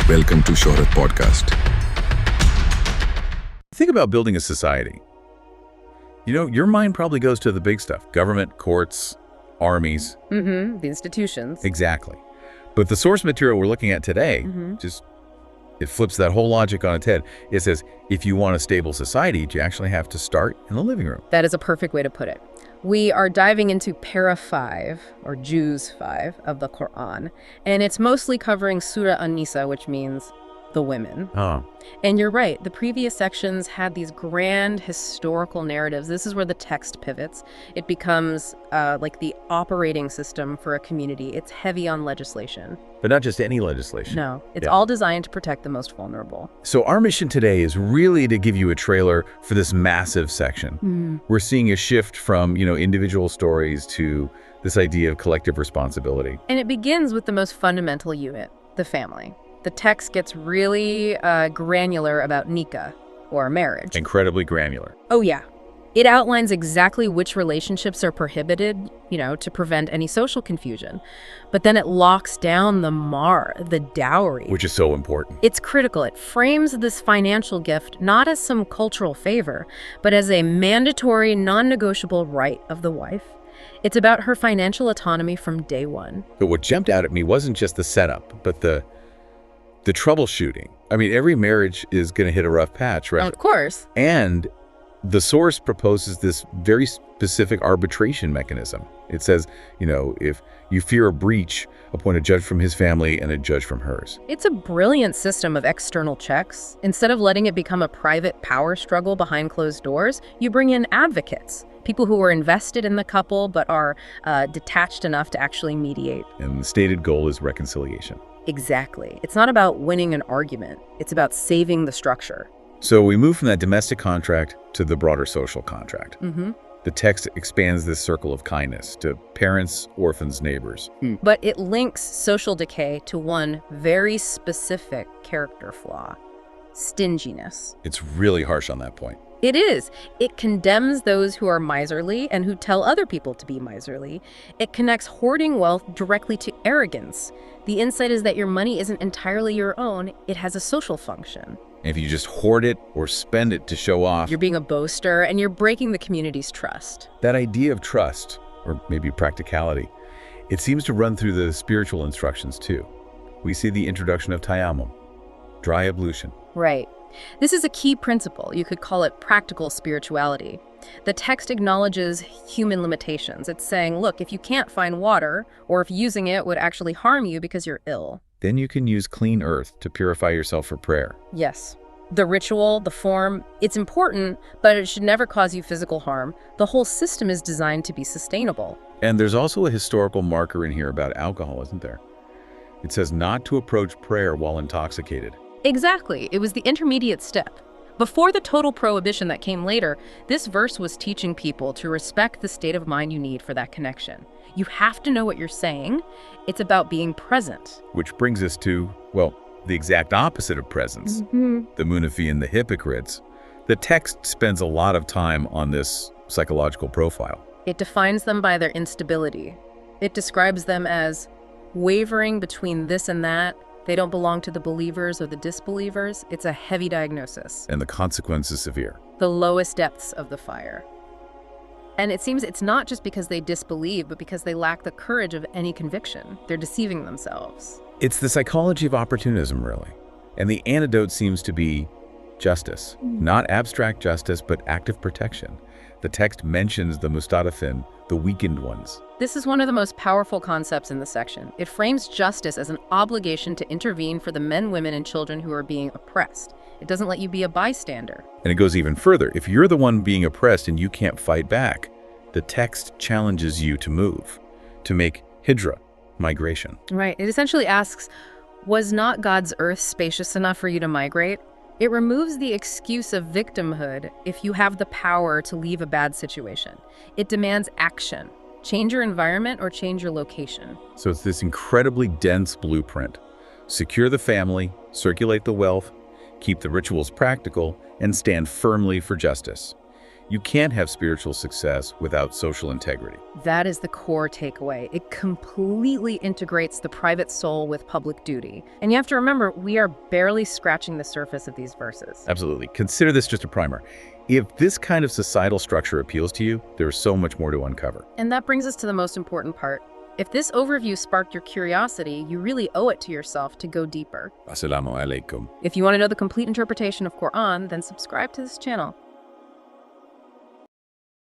Welcome to Sohrat Podcast. Think about building a society. Your mind probably goes to the big stuff. Government, courts, armies. The institutions. Exactly. But the source material we're looking at today, it flips that whole logic on its head. It says, if you want a stable society, you actually have to start in the living room. That is a perfect way to put it. We are diving into Para 5, or Juz 5, of the Quran, and it's mostly covering Surah An-Nisa, which means the women. And you're right, the previous sections had these grand historical narratives. This is where the text pivots. It becomes like the operating system for a community. It's heavy on legislation. But not just any legislation. No, it's all designed to protect the most vulnerable. So our mission today is really to give you a trailer for this massive section. We're seeing a shift from, individual stories to this idea of collective responsibility. And it begins with the most fundamental unit, the family. The text gets really granular about nikah, or marriage. Incredibly granular. Oh, yeah. It outlines exactly which relationships are prohibited, to prevent any social confusion. But then it locks down the mar, the dowry. Which is so important. It's critical. It frames this financial gift not as some cultural favor, but as a mandatory, non-negotiable right of the wife. It's about her financial autonomy from day one. But what jumped out at me wasn't just the setup, but the troubleshooting. I mean, every marriage is going to hit a rough patch, right? Of course. And the source proposes this very specific arbitration mechanism. It says, if you fear a breach, appoint a judge from his family and a judge from hers. It's a brilliant system of external checks. Instead of letting it become a private power struggle behind closed doors, you bring in advocates, people who are invested in the couple but are detached enough to actually mediate. And the stated goal is reconciliation. Exactly. It's not about winning an argument. It's about saving the structure. So we move from that domestic contract to the broader social contract. The text expands this circle of kindness to parents, orphans, neighbors. But it links social decay to one very specific character flaw: stinginess. It's really harsh on that point. It is. It condemns those who are miserly and who tell other people to be miserly. It connects hoarding wealth directly to arrogance. The insight is that your money isn't entirely your own. It has a social function. And if you just hoard it or spend it to show off, You're being a boaster and you're breaking the community's trust. that idea of trust, or maybe practicality, it seems to run through the spiritual instructions too. We see the introduction of tayammum, dry ablution. Right. This is a key principle. You could call it practical spirituality. The text acknowledges human limitations. It's saying, look, if you can't find water, or if using it would actually harm you because you're ill. Then you can use clean earth to purify yourself for prayer. Yes. The ritual, the form, it's important, but it should never cause you physical harm. The whole system is designed to be sustainable. And there's also a historical marker in here about alcohol, isn't there? It says not to approach prayer while intoxicated. Exactly. It was the intermediate step. Before the total prohibition that came later, this verse was teaching people to respect the state of mind you need for that connection. You have to know what you're saying. It's about being present. Which brings us to, the exact opposite of presence, the Munafi and the hypocrites. The text spends a lot of time on this psychological profile. It defines them by their instability. It describes them as wavering between this and that. They don't belong to the believers or the disbelievers. It's a heavy diagnosis. And the consequence is severe. The lowest depths of the fire. And it seems it's not just because they disbelieve, but because they lack the courage of any conviction. They're deceiving themselves. It's the psychology of opportunism, really. And the antidote seems to be justice. Not abstract justice, but active protection. The text mentions the mustadafin, the weakened ones. This is one of the most powerful concepts in the section. It frames justice as an obligation to intervene for the men, women, and children who are being oppressed. It doesn't let you be a bystander. And it goes even further. If you're the one being oppressed and you can't fight back, the text challenges you to move, to make hijra, migration. Right. It essentially asks, was not God's earth spacious enough for you to migrate? It removes the excuse of victimhood if you have the power to leave a bad situation. It demands action. Change your environment or change your location. So it's this incredibly dense blueprint. Secure the family, circulate the wealth, keep the rituals practical, and stand firmly for justice. You can't have spiritual success without social integrity. That is the core takeaway. It completely integrates the private soul with public duty. And you have to remember, we are barely scratching the surface of these verses. Absolutely. Consider this just a primer. If this kind of societal structure appeals to you, there's so much more to uncover. And that brings us to the most important part. If this overview sparked your curiosity, you really owe it to yourself to go deeper. Assalamu alaikum. If you want to know the complete interpretation of Quran, then subscribe to this channel.